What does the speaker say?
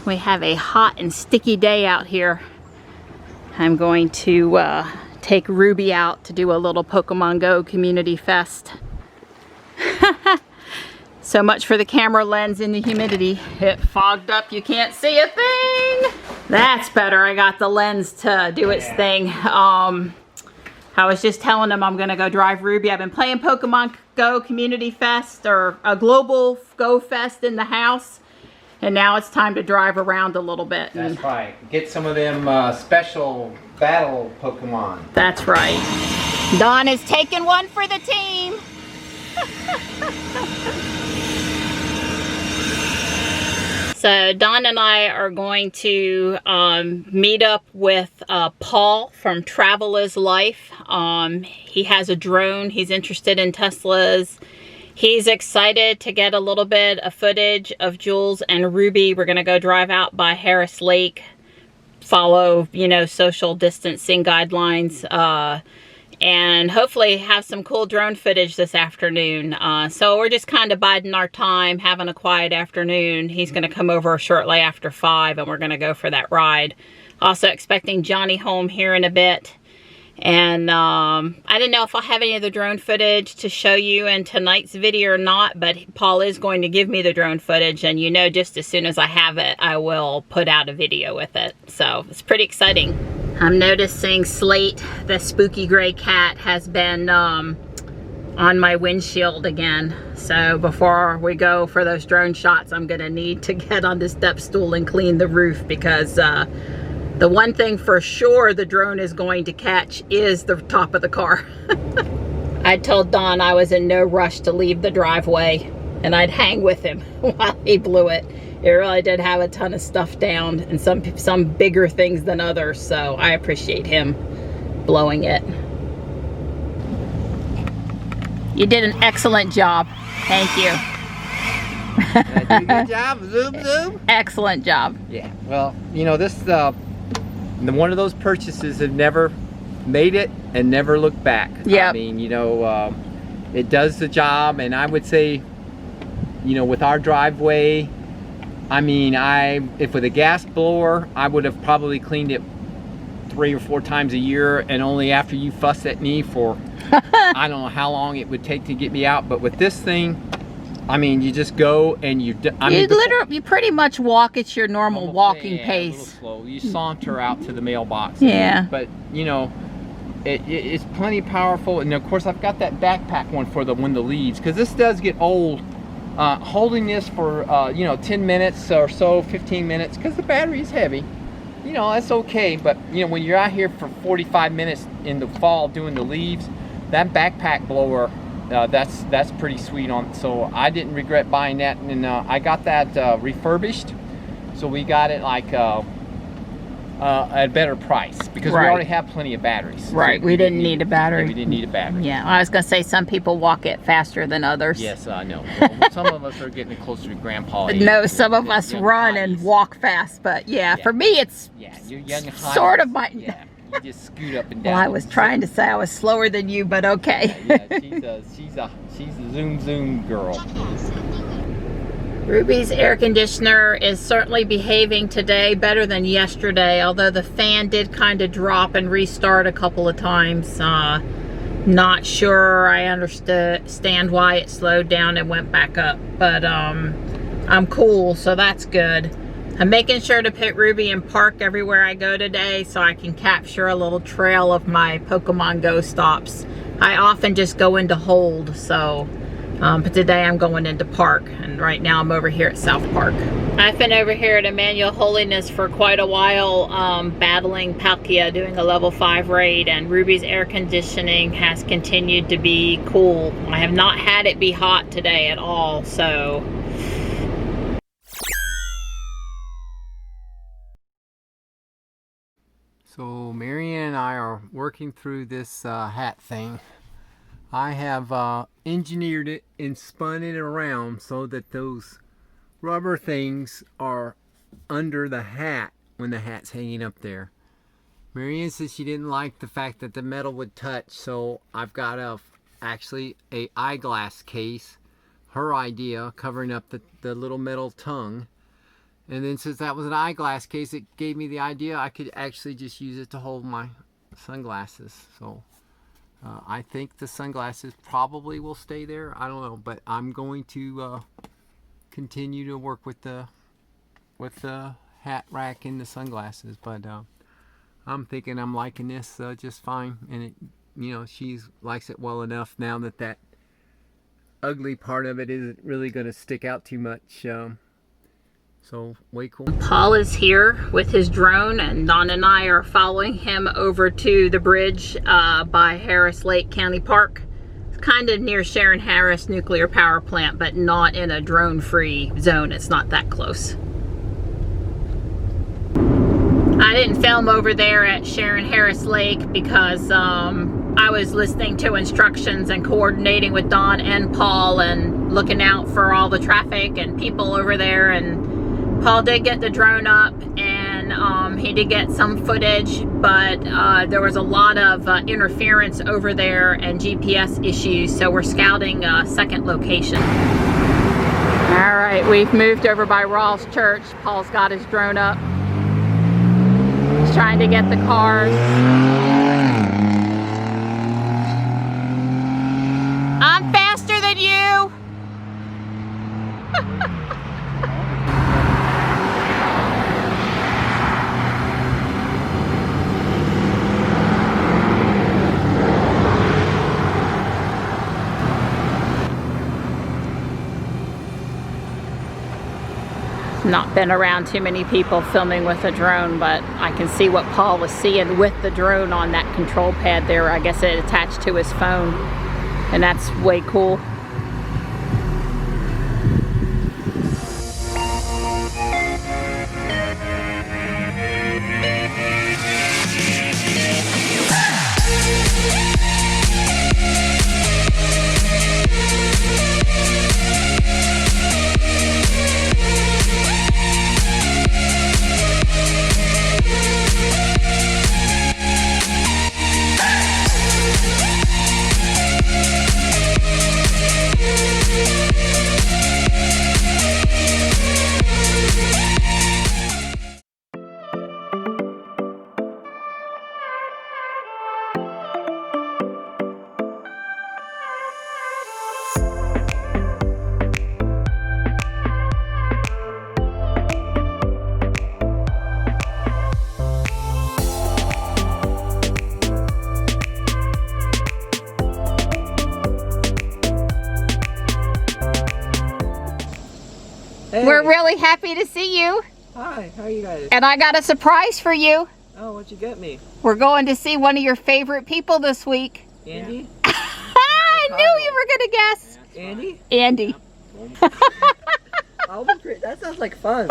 We have a hot and sticky day out here. I'm going to take Ruby out to do a little Pokemon Go community fest. So much for the camera lens in the humidity. It fogged up, you can't see a thing. That's better, I got the lens to do its thing. I was just telling them I'm gonna go drive Ruby. I've been playing Pokemon Go Community Fest, or a Global Go Fest in the house. And now it's time to drive around a little bit. That's right. Get some of them special battle Pokemon. That's right. Dawn is taking one for the team. So Dawn and I are going to meet up with Paul from Travel is Life. He has a drone. He's interested in Teslas. He's excited to get a little bit of footage of Jules and Ruby. We're going to go drive out by Harris Lake, follow, you know, social distancing guidelines, and hopefully have some cool drone footage this afternoon. So we're just kind of biding our time, having a quiet afternoon. He's going to come over shortly after 5 and we're going to go for that ride. Also expecting Johnny home here in a bit. And I didn't know if I'll have any of the drone footage to show you in tonight's video or not, but Paul is going to give me the drone footage, and you know, just as soon as I have it, I will put out a video with it. So it's pretty exciting. I'm noticing Slate, the spooky gray cat, has been on my windshield again. So before we go for those drone shots, I'm gonna need to get on the step stool and clean the roof, because the one thing for sure the drone is going to catch is the top of the car. I told Don I was in no rush to leave the driveway, and I'd hang with him while he blew it. It really did have a ton of stuff down, and some bigger things than others, so I appreciate him blowing it. You did an excellent job. Thank you. Good job. Zoom, zoom. Excellent job. Yeah. Well, you know, this one of those purchases have never made it and never looked back. Yeah. I mean, you know, it does the job, and I would say, you know, with our driveway, I mean, if with a gas blower, I would have probably cleaned it 3 or 4 times a year, and only after you fuss at me for I don't know how long it would take to get me out. But with this thing, I mean, you just go and you pretty much walk at your normal walking pace. A little slow. You saunter out to the mailbox. Yeah. But you know, it's plenty powerful, and of course I've got that backpack one for when the leaves, because this does get old. Holding this for you know, 10 minutes or so, 15 minutes, because the battery is heavy. You know, that's okay. But you know, when you're out here for 45 minutes in the fall doing the leaves, that backpack blower, that's pretty sweet on. So I didn't regret buying that, and I got that refurbished. So we got it like at a better price, because we already have plenty of batteries. Right, we didn't need a battery. Yeah, we didn't need a battery. Yeah, I was gonna say some people walk it faster than others. Yes, I know. Well, some of us are getting closer to grandpa age. No, some of us run and walk fast, but yeah, for me it's you're young and sort of my... Yeah, you just scoot up and down. Well, I was trying to say I was slower than you, but okay. Yeah, she's a zoom zoom girl. Ruby's air conditioner is certainly behaving today better than yesterday, although the fan did kind of drop and restart a couple of times. Not sure I understand why it slowed down and went back up, but I'm cool, so that's good. I'm making sure to put Ruby in park everywhere I go today, so I can capture a little trail of my Pokemon Go stops. I often just go into hold, so but today I'm going into park, and right now I'm over here at South Park. I've been over here at Emmanuel Holiness for quite a while, battling Palkia, doing a level 5 raid, and Ruby's air conditioning has continued to be cool. I have not had it be hot today at all, so. So Marianne and I are working through this hat thing. I have engineered it and spun it around so that those rubber things are under the hat when the hat's hanging up there. Marianne said she didn't like the fact that the metal would touch, so I've got actually a eyeglass case, her idea, covering up the little metal tongue. And then since that was an eyeglass case, it gave me the idea I could actually just use it to hold my sunglasses. So I think the sunglasses probably will stay there. I don't know, but I'm going to continue to work with the hat rack and the sunglasses. But I'm thinking I'm liking this just fine, and it, you know, she likes it well enough now that that ugly part of it isn't really going to stick out too much. So way cool. Paul is here with his drone, and Don and I are following him over to the bridge by Harris Lake County Park. It's kind of near Sharon Harris Nuclear Power Plant, but not in a drone-free zone. It's not that close. I didn't film over there at Sharon Harris Lake because I was listening to instructions and coordinating with Don and Paul and looking out for all the traffic and people over there. And Paul did get the drone up, and he did get some footage, but there was a lot of interference over there and GPS issues, so we're scouting a second location. All right, we've moved over by Rawls Church. Paul's got his drone up. He's trying to get the cars. I'm faster than you! Not been around too many people filming with a drone, but I can see what Paul was seeing with the drone on that control pad there. I guess it attached to his phone, and that's way cool. Hey. We're really happy to see you. Hi, how are you guys? And I got a surprise for you. Oh, what'd you get me? We're going to see one of your favorite people this week. Andy? I knew you were going to guess. Andy? Andy. That sounds like fun.